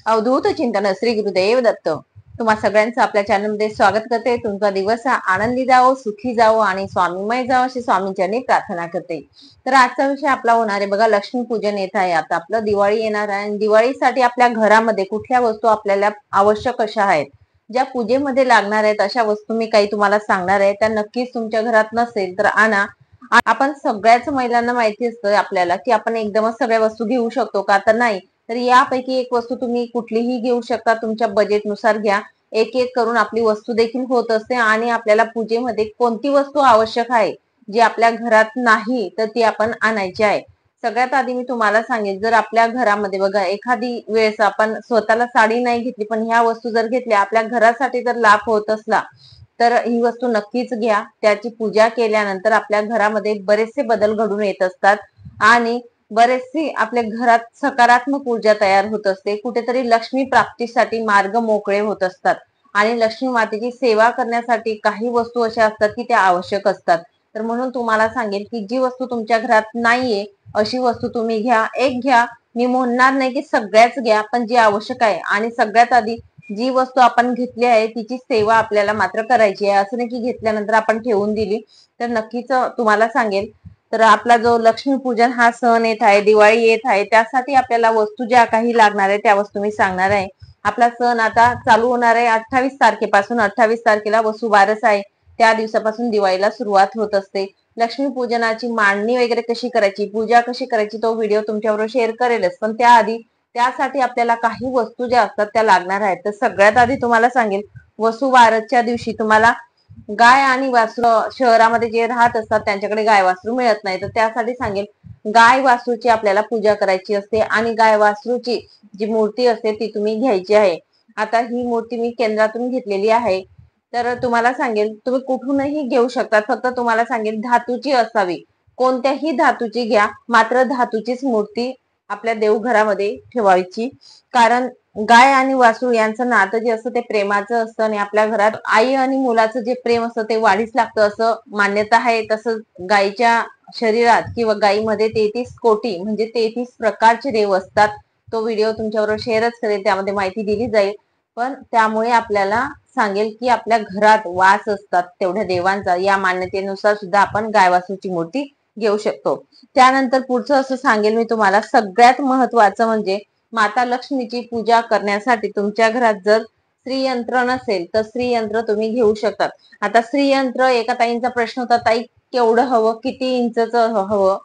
अवधूत चिंतन श्री गुरुदेव दत्त. तुम्हा सगळ्यांचं आपल्या चॅनलमध्ये स्वागत करते. तुमचा दिवस हा आनंदी जावो, सुखी जावो आणि स्वामीमय जावो अशी स्वामींच्यांनी प्रार्थना करते. तर आजचा विषय आपला होणार आहे बघा, लक्ष्मीपूजन येत आहे. आता आपलं दिवाळी येणार आहे आणि दिवाळीसाठी आपल्या घरामध्ये कुठल्या वस्तू आपल्याला आवश्यक अशा आहेत, ज्या पूजेमध्ये लागणार आहेत अशा वस्तू मी काही तुम्हाला सांगणार आहे. त्या नक्कीच तुमच्या घरात नसेल तर आणा. आपण सगळ्याच महिलांना माहिती असतं आपल्याला की आपण एकदमच सगळ्या वस्तू घेऊ शकतो का, तर नाही. तर यापैकी एक वस्तू तुम्ही कुठलीही घेऊ शकता, तुमच्या बजेटनुसार घ्या. एक एक करून आपली वस्तू देखील होत असते आणि आपल्याला पूजेमध्ये कोणती वस्तू आवश्यक आहे जी आपल्या घरात नाही तर ती आपण आणायची आहे. सगळ्यात आधी मी तुम्हाला सांगेन, जर आपल्या घरामध्ये बघा एखादी वेळेस आपण स्वतःला साडी नाही घेतली पण ह्या वस्तू जर घेतल्या आपल्या घरासाठी जर लाभ होत असला तर ही वस्तू नक्कीच घ्या. त्याची पूजा केल्यानंतर आपल्या घरामध्ये बरेचसे बदल घडून येत असतात आणि बरेचसे आपल्या घरात सकारात्मक ऊर्जा तयार होत असते. कुठेतरी लक्ष्मी प्राप्तीसाठी मार्ग मोकळे होत असतात आणि लक्ष्मी मातेची सेवा करण्यासाठी काही वस्तू अशा असतात की त्या आवश्यक असतात. तर म्हणून तुम्हाला सांगेल की जी वस्तू तुमच्या घरात नाहीये अशी वस्तू तुम्ही घ्या. एक घ्या, मी म्हणणार नाही की सगळ्याच घ्या, पण जी आवश्यक आहे. आणि सगळ्यात आधी जी वस्तू आपण घेतली आहे तिची सेवा आपल्याला मात्र करायची आहे. असं नाही की घेतल्यानंतर आपण ठेवून दिली. तर नक्कीच तुम्हाला सांगेल, तर आपला जो लक्ष्मीपूजन हा सण येत आहे, दिवाळी येत आहे, त्यासाठी आपल्याला वस्तू ज्या काही लागणार आहे त्या वस्तू मी सांगणार आहे. आपला सण आता चालू होणार आहे 28 तारखेपासून. 28 तारखेला वसुबारस आहे. त्या दिवसापासून दिवाळीला सुरुवात होत असते. लक्ष्मीपूजनाची मांडणी वगैरे कशी करायची, पूजा कशी करायची, तो व्हिडिओ तुमच्याबरोबर शेअर करेलच. पण त्याआधी त्यासाठी आपल्याला काही वस्तू ज्या असतात त्या लागणार आहेत. तर सगळ्यात आधी तुम्हाला सांगेल, वसुबारसच्या दिवशी तुम्हाला गाय आणि वासरू शहरामध्ये जे राहत असतात त्यांच्याकडे गाय वासरू मिळत नाही, तर त्यासाठी सांगेल गाय वासरूची आपल्याला पूजा करायची असते आणि गाय वासरूची जी मूर्ती असते ती तुम्ही घ्यायची आहे. आता ही मूर्ती मी केंद्रातून घेतलेली आहे. तर तुम्हाला सांगेल तुम्ही कुठूनही घेऊ शकता, फक्त तुम्हाला सांगेल धातूची असावी. कोणत्याही धातूची घ्या, मात्र धातूचीच मूर्ती आपल्या देवघरामध्ये ठेवायची. कारण गाय आणि वासरू यांचं नातं जे असतं ते प्रेमाचं असतं आणि आपल्या घरात आई आणि मुलाचं जे प्रेम असतं ते वाढीस लागतं असं मान्यता आहे. तसंच गायीच्या शरीरात किंवा गायीमध्ये 33 कोटी म्हणजे 33 प्रकारचे देव असतात. तो व्हिडिओ तुमच्याबरोबर शेअरच करेल, त्यामध्ये माहिती दिली जाईल. पण त्यामुळे आपल्याला सांगेल की आपल्या घरात वास असतात तेवढ्या देवांचा, या मान्यतेनुसार सुद्धा आपण गाय वासरूची मूर्ती घेऊ शकतो. त्यानंतर पुढचं असं सांगेल मी तुम्हाला, सगळ्यात महत्वाचं म्हणजे माता लक्ष्मीची पूजा करण्यासाठी तुमच्या घरात जर श्रीयंत्र नसेल तर श्रीयंत्र तुम्ही घेऊ शकतात. आता श्रीयंत्र, एका ताईंचा प्रश्न होता, ताई केवढं हवं, किती इंचचं हवं.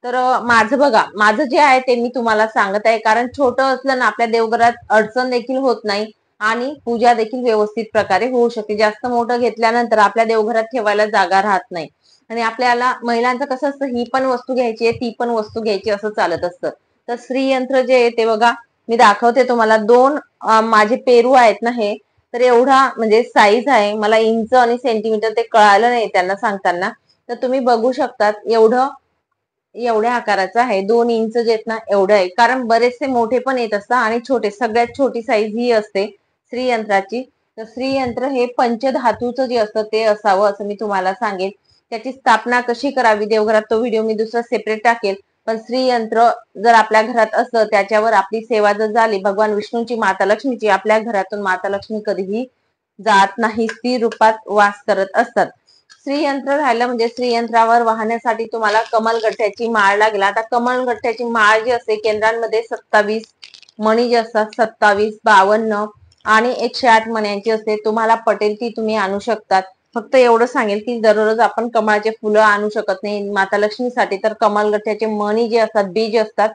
तर माझं बघा, माझं जे आहे ते मी तुम्हाला सांगत आहे. कारण छोटं असलं ना आपल्या देवघरात अडचण देखील होत नाही आणि पूजा देखील व्यवस्थित प्रकारे होऊ शकते. जास्त मोठं घेतल्यानंतर आपल्या देवघरात ठेवायला जागा राहत नाही आणि आपल्याला महिलांचं कसं असतं, ही पण वस्तू घ्यायची आहे ती पण वस्तू घ्यायची असं चालत असतं. तर श्रीयंत्र जे आहे ते बघा मी दाखवते तुम्हाला. दोन माझे पेरू आहेत ना हे, तर एवढा म्हणजे साईज आहे. मला इंच आणि सेंटीमीटर ते कळालं नाही त्यांना सांगताना. तर तुम्ही बघू शकतात एवढ्या आकाराचा आहे. 2 इंच जे आहेत ना एवढं आहे. कारण बरेचसे मोठे पण येत असतात आणि छोटे, सगळ्यात छोटी साईज ही असते श्रीयंत्राची. तर श्रीयंत्र हे पंचधातूचं जे असतं ते असावं असं मी तुम्हाला सांगेन. त्याची स्थापना कशी करावी देवघरात तो व्हिडिओ मी दुसरा सेपरेट टाकेल. पण श्रीयंत्र जर आपल्या घरात असलं, त्याच्यावर आपली सेवा जर झाली, भगवान विष्णूची, माता लक्ष्मीची, आपल्या घरातून माता लक्ष्मी कधीही जात नाही, स्त्री रूपात वास करत असतात. श्रीयंत्र राहिलं म्हणजे श्रीयंत्रावर वाहण्यासाठी तुम्हाला कमलगठ्ठ्याची माळ लागेल. आता कमलगठ्ठ्याची माळ जी असते केंद्रांमध्ये 27 मणी जे असतात, 27, 52 आणि 108 मण्यांची असते. तुम्हाला पटेल ती तुम्ही आणू शकतात. फक्त एवढं सांगेल की दररोज आपण कमळाचे फुलं आणू शकत नाही माता लक्ष्मीसाठी, तर कमलगठ्ठ्याचे मणी जे असतात, बीज असतात,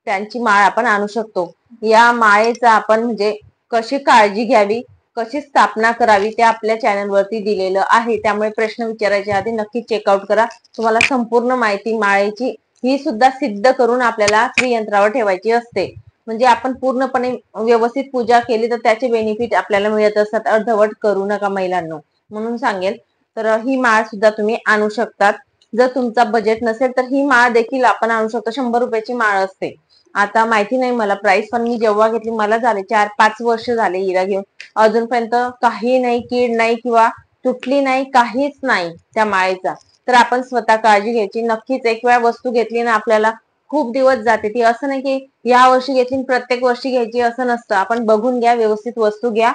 त्यांची माळ आपण आणू शकतो. या माळेचा आपण म्हणजे कशी काळजी घ्यावी, कशी स्थापना करावी ते आपल्या चॅनलवरती दिलेलं आहे. त्यामुळे प्रश्न विचारायच्या आधी नक्की चेकआउट करा. तुम्हाला संपूर्ण माहिती माळेची ही सुद्धा सिद्ध करून आपल्याला श्रीयंत्रावर ठेवायची असते. म्हणजे आपण पूर्णपणे व्यवस्थित पूजा केली तर त्याचे बेनिफिट आपल्याला मिळत असतात. अर्धवट करू नका महिलांनो, म्हणून सांगेल. तर ही माळ सुद्धा तुम्ही आणू शकतात. जर तुमचा बजेट नसेल तर ही माळ देखील आपण आणू शकतो. 100 रुपयाची माळ असते. आता माहिती नाही मला प्राइस, पण मी जेव्हा घेतली मला झाले 4-5 वर्ष झाले हिला घेऊन. अजूनपर्यंत काही नाही, कीड नाही किंवा तुटली नाही, काहीच नाही त्या माळेचा. तर आपण स्वतः काळजी घ्यायची. नक्कीच एक वेळा वस्तू घेतली ना आपल्याला खूप दिवस जाते ती. असं नाही की या वर्षी घेतली प्रत्येक वर्षी घ्यायची असं नसतं. आपण बघून घ्या, व्यवस्थित वस्तू घ्या,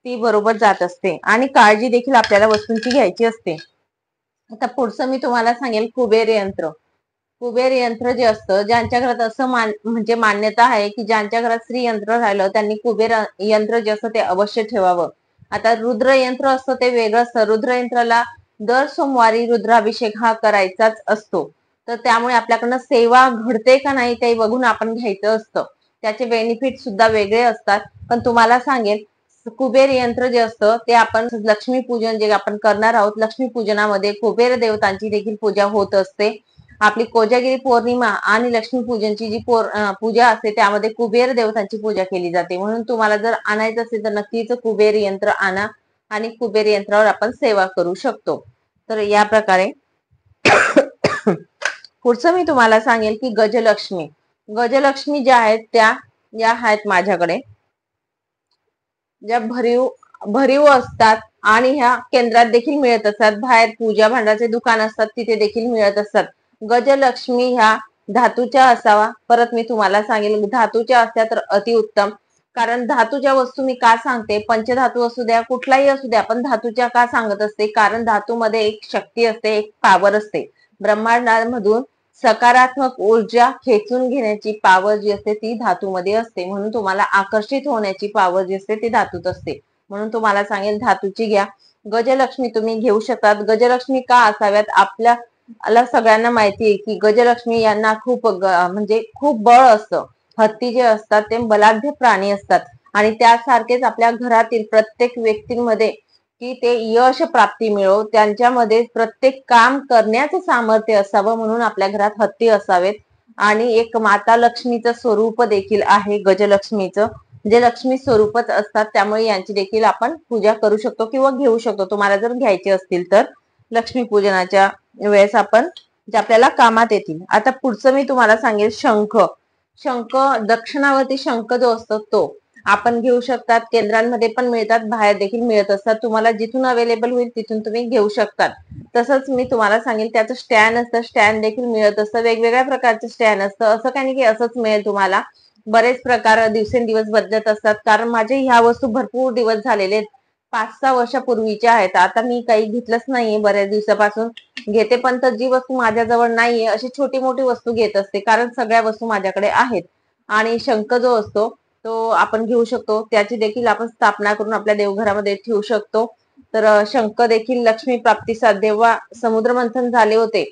ती बरोबर जात असते आणि काळजी देखील आपल्याला वस्तूंची घ्यायची असते. आता पुढचं मी तुम्हाला सांगेल कुबेर यंत्र. कुबेर यंत्र जे असतं, ज्यांच्या घरात असं म्हणजे मान्यता आहे की ज्यांच्या घरात श्री यंत्र राहिलं त्यांनी कुबेर यंत्र जे असतं ते अवश्य ठेवावं. आता रुद्र यंत्र असतं ते वेगळं असतं. रुद्र यंत्राला दर सोमवारी रुद्राभिषेक हा करायचाच असतो. तर त्यामुळे आपल्याकडनं सेवा घडते का नाही ते बघून आपण घ्यायचं असतं. त्याचे बेनिफिट सुद्धा वेगळे असतात. पण तुम्हाला सांगेल, कुबेर यंत्र जे असतं ते आपण लक्ष्मी पूजन जे आपण करणार आहोत, लक्ष्मी पूजनामध्ये कुबेर देवतांची देखील पूजा होत असते. आपली कोजागिरी पौर्णिमा आणि लक्ष्मीपूजनची जी पूजा असते त्यामध्ये कुबेर देवतांची पूजा केली जाते. म्हणून तुम्हाला जर आणायचं असेल तर नक्कीच कुबेर यंत्र आणा आणि कुबेर यंत्रावर आपण सेवा करू शकतो. तर या प्रकारे पुढचं मी तुम्हाला सांगेल की गजलक्ष्मी. गजलक्ष्मी ज्या आहेत त्या या आहेत माझ्याकडे, ज्या भरीव भरीव असतात आणि ह्या केंद्रात देखील मिळत असतात. बाहेर पूजा भांडाचे दुकान असतात तिथे देखील मिळत असतात. गजलक्ष्मी ह्या धातूच्या असावा. परत मी तुम्हाला सांगेल धातूच्या असल्या तर अतिउत्तम. कारण धातूच्या वस्तू मी का सांगते, पंचधातू असू द्या कुठलाही असू द्या, पण धातूच्या का सांगत असते, कारण धातूमध्ये एक शक्ती असते, एक पॉवर असते. ब्रह्मांडामधून सकारात्मक ऊर्जा खेचून घेण्याची पॉवर जी असते ती धातूमध्ये असते. म्हणून तुम्हाला आकर्षित होण्याची पॉवर जी असते ती धातूत असते. म्हणून तुम्हाला सांगेल धातूची घ्या. गजलक्ष्मी तुम्ही घेऊ शकतात. गजलक्ष्मी का असाव्यात, आपल्याला सगळ्यांना माहिती आहे की गजलक्ष्मी यांना खूप म्हणजे खूप बळ असतं. हत्ती जे असतात ते बलाढ्य प्राणी असतात आणि त्यासारखेच आपल्या घरातील प्रत्येक व्यक्तींमध्ये की ते यश प्राप्ती मिळो, त्यांच्यामध्ये प्रत्येक काम करण्याचं सामर्थ्य असावं म्हणून आपल्या घरात हत्ती असावेत. आणि एक माता लक्ष्मीचं स्वरूप देखील आहे गजलक्ष्मीचं, जे लक्ष्मी स्वरूपच असतात. त्यामुळे यांची देखील आपण पूजा करू शकतो किंवा घेऊ शकतो. तुम्हाला जर घ्यायची असतील तर लक्ष्मी पूजनाच्या वेळेस आपण जे आपल्याला कामात येतील. आता पुढचं मी तुम्हाला सांगेल शंख. शंख, दक्षिणावर्ती शंख जो असतो तो आपण घेऊ शकतात. केंद्रांमध्ये पण मिळतात, बाहेर देखील मिळत असतात. तुम्हाला जिथून अवेलेबल होईल तिथून तुम्ही घेऊ शकतात. तसंच मी तुम्हाला सांगेल त्याचं स्टँड असतं, स्टँड देखील मिळत असतं. वेगवेगळ्या प्रकारचं स्टँड असतं. असं काही नाही की असंच मिळेल तुम्हाला. बरेच प्रकार दिवसेंदिवस बदलत असतात. कारण माझे ह्या वस्तू भरपूर दिवस झालेले 5-6 वर्षापूर्वीच्या आहेत. आता मी काही घेतलंच नाहीये बऱ्याच दिवसापासून. घेते पण तर जी वस्तू माझ्याजवळ नाहीये अशी छोटी मोठी वस्तू घेत असते, कारण सगळ्या वस्तू माझ्याकडे आहेत. आणि शंख जो असतो तो आपण घेऊ शकतो. त्याची देखील आपण स्थापना करून आपल्या देवघरामध्ये ठेवू शकतो. तर शंख देखील लक्ष्मी प्राप्तीसाठी जेव्हा समुद्र मंथन झाले होते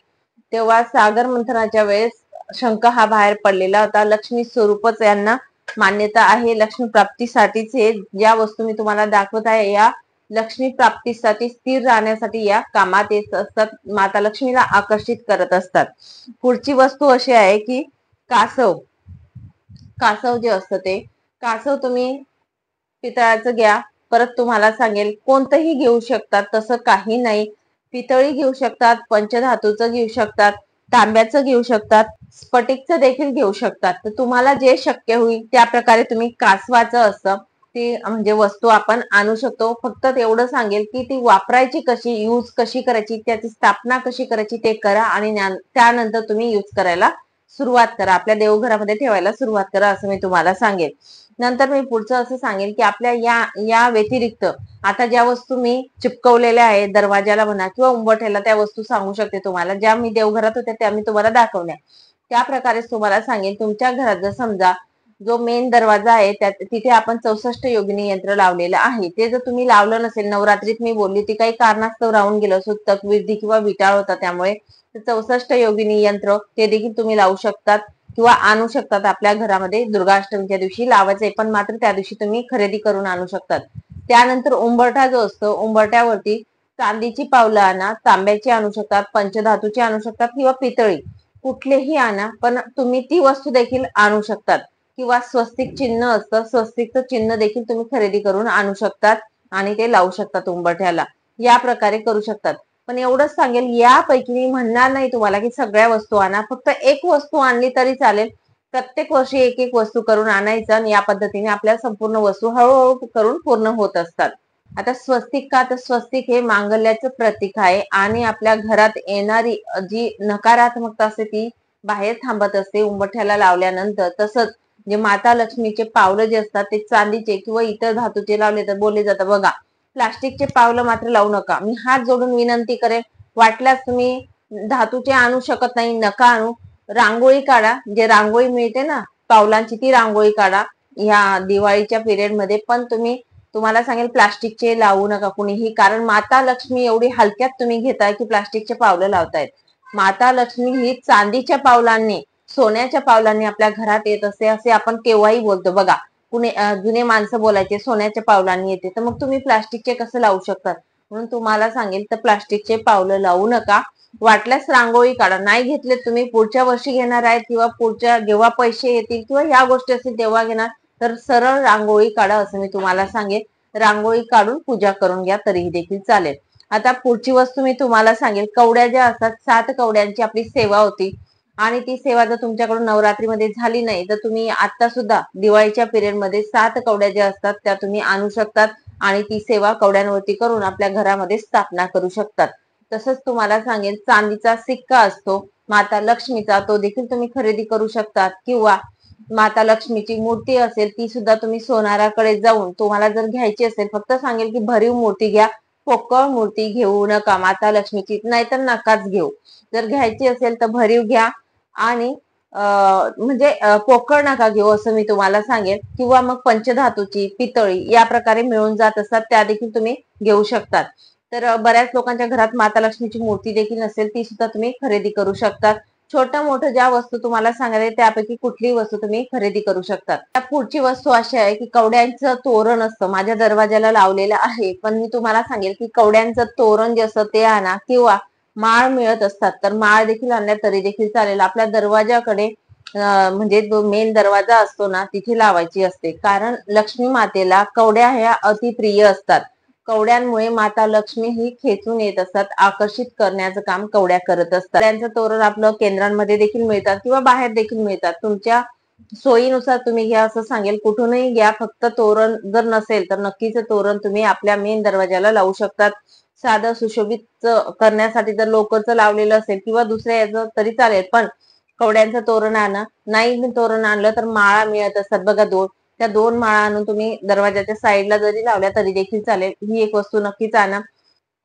तेव्हा सागर मंथनाच्या वेळेस शंख हा बाहेर पडलेला होता. लक्ष्मी स्वरूपच यांना मान्यता आहे. लक्ष्मी प्राप्तीसाठीच हे ज्या वस्तू मी तुम्हाला दाखवत आहे या लक्ष्मी प्राप्तीसाठी, स्थिर राहण्यासाठी या कामात येत असतात. माता लक्ष्मीला आकर्षित करत असतात. पुढची वस्तू अशी आहे की कासव. कासव जे असतं ते कासव तुम्ही पितळाचं घ्या. परत तुम्हाला सांगेल कोणतंही घेऊ शकतात, तसं काही नाही. पितळी घेऊ शकतात, पंचधातूचं घेऊ शकतात, तांब्याचं घेऊ शकतात, स्फटिकचं देखील घेऊ शकतात. तर तुम्हाला जे शक्य होईल त्या प्रकारे तुम्ही कासवाचं असतं ती म्हणजे वस्तू आपण आणू शकतो. फक्त तेवढं सांगेल की ती वापरायची कशी, यूज कशी करायची, त्याची स्थापना कशी करायची ते करा आणि त्यानंतर तुम्ही यूज करायला सुरुवात करा. आपल्या देवघरामध्ये ठेवायला सुरुवात करा असं मी तुम्हाला सांगेल. नंतर मी पुढचं असं सांगेल की आपल्या या या व्यतिरिक्त आता ज्या वस्तू मी चिपकवलेल्या आहेत दरवाजाला म्हणा किंवा उंबरठ्याला, त्या वस्तू सांगू शकते तुम्हाला. ज्या मी देवघरात होत्या त्या मी तुम्हाला दाखवल्या. त्या प्रकारेच तुम्हाला सांगेल तुमच्या घरात जर समजा जो मेन दरवाजा आहे तिथे आपण 64 योगिनी यंत्र लावलेलं आहे. ते जर तुम्ही लावलं नसेल, नवरात्रीत मी बोलली ती काही कारणास्तव राहून गेलं, सुतक विधी किंवा विटाळ होता त्यामुळे, 64 योगिनी यंत्र ते देखील तुम्ही लावू शकतात किंवा आणू शकतात आपल्या घरामध्ये. दुर्गाष्टमीच्या दिवशी लावायचंय पण मात्र त्या दिवशी तुम्ही खरेदी करून आणू शकतात. त्यानंतर उंबरठा जो असतो, उंबरठ्यावरती चांदीची पावलं आणा, तांब्याची आणू शकतात, पंचधातूची आणू शकतात किंवा पितळी कुठलेही आणा, पण तुम्ही ती वस्तू देखील आणू शकतात. किंवा स्वस्तिक चिन्ह असतं, स्वस्तिकचं चिन्ह देखील तुम्ही खरेदी करून आणू शकतात आणि ते लावू शकतात उंबरठ्याला. या प्रकारे करू शकतात. पण एवढंच सांगेल, यापैकी मी म्हणणार नाही तुम्हाला की सगळ्या वस्तू आणा. फक्त एक वस्तू आणली तरी चालेल. प्रत्येक वर्षी एक एक वस्तू करून आणायचं आणि या पद्धतीने आपल्या संपूर्ण वस्तू हळूहळू करून पूर्ण होत असतात. आता स्वस्तिक का, तर स्वस्तिक हे मांगल्याचं प्रतीक आहे आणि आपल्या घरात येणारी जी नकारात्मकता असते ती बाहेर थांबत असते उंबरठ्याला लावल्यानंतर. तसंच जे माता लक्ष्मीचे पावलं जे असतात ते चांदीचे किंवा इतर धातूचे लावले तर बोलले जातात बघा, प्लास्टिकचे पावलं मात्र लावू नका. मी हात जोडून विनंती करेन, वाटल्यास तुम्ही धातूचे आणू शकत नाही, नका आणू. रांगोळी काढा, जे रांगोळी मिळते ना पावलांची, ती रांगोळी काढा या दिवाळीच्या पिरियड मध्ये. पण तुम्हाला सांगेल प्लास्टिकचे लावू नका कुणीही, कारण माता लक्ष्मी एवढी हलक्यात तुम्ही घेताय की प्लास्टिकचे पावलं लावतायत. माता लक्ष्मी ही चांदीच्या पावलांनी, सोन्याच्या पावलांनी आपल्या घरात येत असते, असे आपण केव्हाही बोलतो बघा. जुने माणसं बोलायचे सोन्याच्या पावलांनी येते, तर मग तुम्ही प्लास्टिकचे कसं लावू शकतात? म्हणून तुम्हाला सांगेल तर प्लास्टिकचे पावलं लावू नका. वाटल्यास रांगोळी काढा. नाही घेतले तुम्ही पुढच्या वर्षी घेणार आहेत किंवा पुढच्या जेव्हा पैसे येतील किंवा ह्या गोष्टी असतील तेव्हा घेणार, तर सरळ रांगोळी काढा असं मी तुम्हाला सांगेन. रांगोळी काढून पूजा करून घ्या तरीही देखील चालेल. आता पुढची वस्तू मी तुम्हाला सांगेल, कवड्या ज्या असतात 7 कवड्यांची आपली सेवा होती आणि ती सेवा जर तुमच्याकडून नवरात्रीमध्ये झाली नाही तर तुम्ही आता सुद्धा दिवाळीच्या पिरियड मध्ये 7 कवड्या ज्या असतात त्या तुम्ही आणू शकतात आणि ती सेवा कवड्यांवरती करून आपल्या घरामध्ये स्थापना करू शकतात. तसंच तुम्हाला सांगेल, चांदीचा सिक्का असतो माता लक्ष्मीचा, तो देखील तुम्ही खरेदी करू शकतात. किंवा माता लक्ष्मीची मूर्ती असेल ती सुद्धा तुम्ही सोनाराकडे जाऊन तुम्हाला जर घ्यायची असेल, फक्त सांगेल की भरीव मूर्ती घ्या, पोकळ मूर्ती घेऊ नका माता लक्ष्मीची, नाहीतर नकाच घेऊ. जर घ्यायची असेल तर भरीव घ्या आणि म्हणजे पोकळ नका घेऊ असं मी तुम्हाला सांगेन. किंवा मग पंचधातूची, पितळी या प्रकारे मिळून जात असतात, त्या देखील तुम्ही घेऊ शकतात. तर बऱ्याच लोकांच्या घरात माता लक्ष्मीची मूर्ती देखील नसेल, ती सुद्धा तुम्ही खरेदी करू शकतात. छोट्या मोठ्या ज्या वस्तू तुम्हाला सांगायला त्यापैकी कुठलीही वस्तू तुम्ही खरेदी करू शकतात. त्या पुढची वस्तू अशी आहे की कवड्यांचं तोरण असतं, माझ्या दरवाजाला लावलेलं आहे, पण मी तुम्हाला सांगेल की कवड्यांचं तोरण जे असतं ते आणा. किंवा माळ मिळत असतात तर माळ देखील आणल्या तरी देखील चालेल. आपल्या दरवाजाकडे म्हणजे जो मेन दरवाजा असतो ना तिथे लावायची असते, कारण लक्ष्मी मातेला कवड्या ह्या अतिप्रिय असतात. कवड्यांमुळे माता लक्ष्मी ही खेचून येत असतात, आकर्षित करण्याचं काम कवड्या करत असतात. त्यांचं तोरण आपलं केंद्रांमध्ये देखील मिळतात किंवा बाहेर देखील मिळतात, तुमच्या सोयीनुसार तुम्ही घ्या असं सांगेल. कुठूनही घ्या, फक्त तोरण जर नसेल तर नक्कीच तोरण तुम्ही आपल्या मेन दरवाजाला लावू शकतात. साधं सुशोभित करण्यासाठी जर लोकरचं लावलेलं असेल किंवा दुसऱ्या याचं तरी चालेल, पण कवड्यांचं तोरण आणा. नाही तोरण आणलं तर माळा मिळत असतात बघा, त्या 2 माळा आणून तुम्ही दरवाजाच्या साईडला जरी लावल्या तरी देखील चालेल. ही एक वस्तू नक्कीच आणा.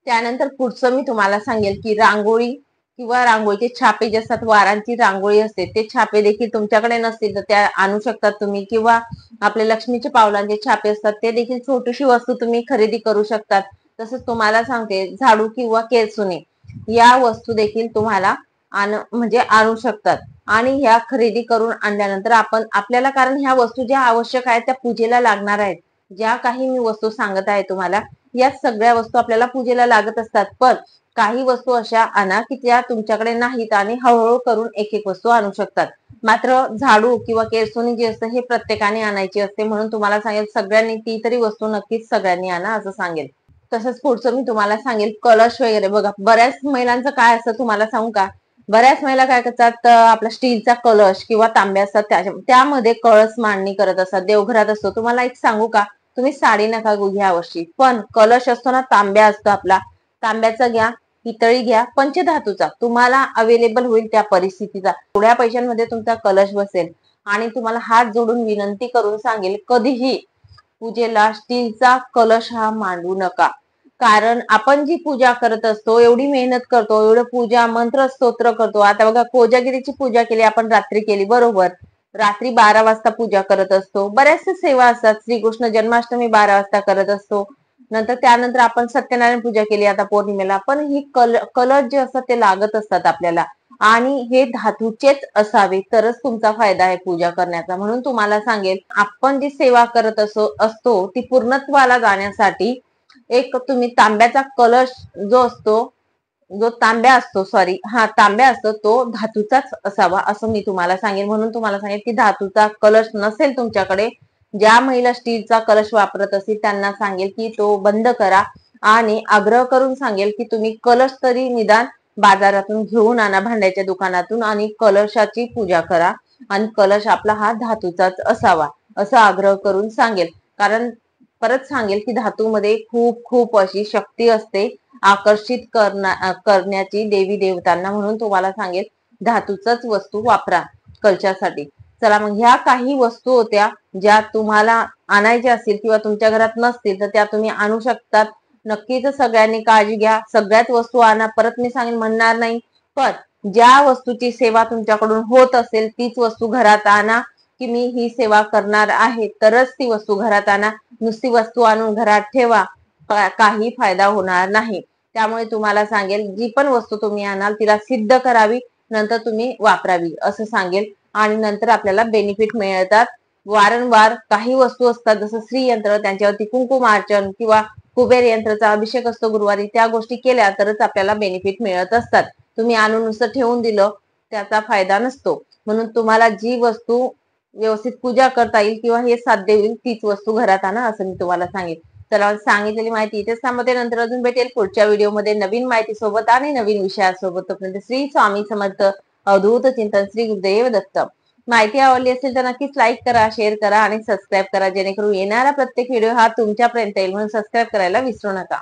त्यानंतर पुढचं मी तुम्हाला सांगेल की रांगोळी किंवा रांगोळीचे छापे जे असतात, वारांची रांगोळी असते, ते छापे देखील तुमच्याकडे नसतील तर त्या आणू शकतात तुम्ही. किंवा आपले लक्ष्मीचे पावलांचे छापे असतात ते देखील छोटीशी वस्तू तुम्ही खरेदी करू शकतात. तसंच तुम्हाला सांगते, झाडू किंवा केरसुणी या वस्तू देखील तुम्हाला म्हणजे आणू शकतात. आणि ह्या खरेदी करून आणल्यानंतर आपण आपल्याला, कारण ह्या वस्तू ज्या आवश्यक आहेत त्या पूजेला लागणार आहेत, ज्या काही मी वस्तू सांगत आहे तुम्हाला, या सगळ्या वस्तू आपल्याला पूजेला लागत असतात. पण काही वस्तू अशा आणा की त्या तुमच्याकडे नाहीत आणि हळूहळू करून एक एक वस्तू आणू शकतात. मात्र झाडू किंवा केरसुणी जी असते हे प्रत्येकाने आणायची असते, म्हणून तुम्हाला सांगेल सगळ्यांनी ती तरी वस्तू नक्कीच सगळ्यांनी आणा असं सांगेल. तसंच पुढचं मी तुम्हाला सांगेल, कलश वगैरे बघा, बऱ्याच महिलांचं काय असतं तुम्हाला सांगू का, बऱ्याच महिला काय करतात, आपला स्टीलचा कलश किंवा तांब्या असतात त्यामध्ये कळस मांडणी करत असतात, देवघरात असतो. तुम्हाला एक सांगू का, तुम्ही साडी नका घेऊ ह्या वर्षी, पण कलश असतो ना, तांब्या असतो आपला, तांब्याचा घ्या, पितळी घ्या, पंचधातूचा, तुम्हाला अवेलेबल होईल त्या परिस्थितीचा, थोड्या पैशांमध्ये तुमचा कलश बसेल. आणि तुम्हाला हात जोडून विनंती करून सांगेल, कधीही पूजेला स्टीलचा कलश हा मांडू नका. कारण आपण जी पूजा करत असतो, एवढी मेहनत करतो, एवढं पूजा मंत्र स्तोत्र करतो. आता बघा, कोजागिरीची पूजा केली आपण, रात्री केली बरोबर, रात्री 12 वाजता पूजा करत असतो. बऱ्याचशा सेवा असतात, श्रीकृष्ण जन्माष्टमी 12 वाजता करत असतो. त्यानंतर आपण सत्यनारायण पूजा केली आता पौर्णिमेला, पण ही कलश जे असतात ते लागत असतात आपल्याला. आणि हे धातूचेच असावे तरच तुमचा फायदा आहे पूजा करण्याचा. म्हणून तुम्हाला सांगेल, आपण जी सेवा करत असतो ती पूर्णत्वाला जाण्यासाठी एक तुम्ही तांब्याचा कलश जो असतो, जो तांब्या असतो, सॉरी हा तांब्या असतो, तो धातूचाच असावा असं मी तुम्हाला सांगेन. म्हणून तुम्हाला सांगेल की धातूचा कलश नसेल तुमच्याकडे, ज्या महिला स्टीलचा कलश वापरत असतील त्यांना सांगेल की तो बंद करा. आणि आग्रह करून सांगेल की तुम्ही कलश तरी निदान बाजारातून घेऊन आणा, भांड्याच्या दुकानातून, आणि कलशाची पूजा करा. आणि कलश आपला हा धातूचाच असावा असं आग्रह करून सांगेल. कारण परत सांगेल की धातूमध्ये खूप खूप अशी शक्ती असते आकर्षित करण्याची देवी देवतांना. म्हणून तुम्हाला सांगेल धातूचाच वस्तू वापरा कलशासाठी. चला मग ह्या काही वस्तू होत्या ज्या तुम्हाला आणायच्या असतील किंवा तुमच्या घरात नसतील तर त्या तुम्ही आणू शकतात. नक्कीच सगळ्यांनी काळजी घ्या. सगळ्याच वस्तू आणा परत मी सांगेन म्हणणार नाही, पण ज्या वस्तूची सेवा तुमच्याकडून होत असेल तीच वस्तू घरात आणा. की मी ही सेवा करणार आहे तरच ती वस्तू घरात आणा. नुसती वस्तू आणून घरात ठेवा, काही फायदा होणार नाही. त्यामुळे तुम्हाला सांगेल जी पण वस्तू तुम्ही आणाल तिला सिद्ध करावी, नंतर तुम्ही वापरावी असं सांगेल. आणि नंतर आपल्याला बेनिफिट मिळतात. वारंवार काही वस्तू असतात जसं श्रीयंत्र, त्यांच्यावरती कुंकुमार्चन किंवा कुबेर यंत्राचा अभिषेक असतो गुरुवारी, त्या गोष्टी केल्या तरच आपल्याला बेनिफिट मिळत असतात. तुम्ही आणून नुसतं ठेवून दिलं त्याचा फायदा नसतो. म्हणून तुम्हाला जी वस्तू व्यवस्थित पूजा करता येईल किंवा हे साध्य होईल तीच वस्तू घरात आणा असं मी तुम्हाला सांगेन. चला सांगितलेली माहिती इथेच थांबते. नंतर अजून भेटेल पुढच्या व्हिडिओमध्ये नवीन माहिती सोबत आणि नवीन विषयासोबत. तोपर्यंत श्री स्वामी समर्थ. अवधूत चिंतन. श्री गुरुदेव दत्त. माहिती आवडली असेल तर नक्कीच लाईक करा, शेअर करा आणि सबस्क्राईब करा, जेणेकरून येणारा प्रत्येक व्हिडिओ हा तुमच्यापर्यंत येईल. म्हणून सबस्क्राईब करायला विसरू नका.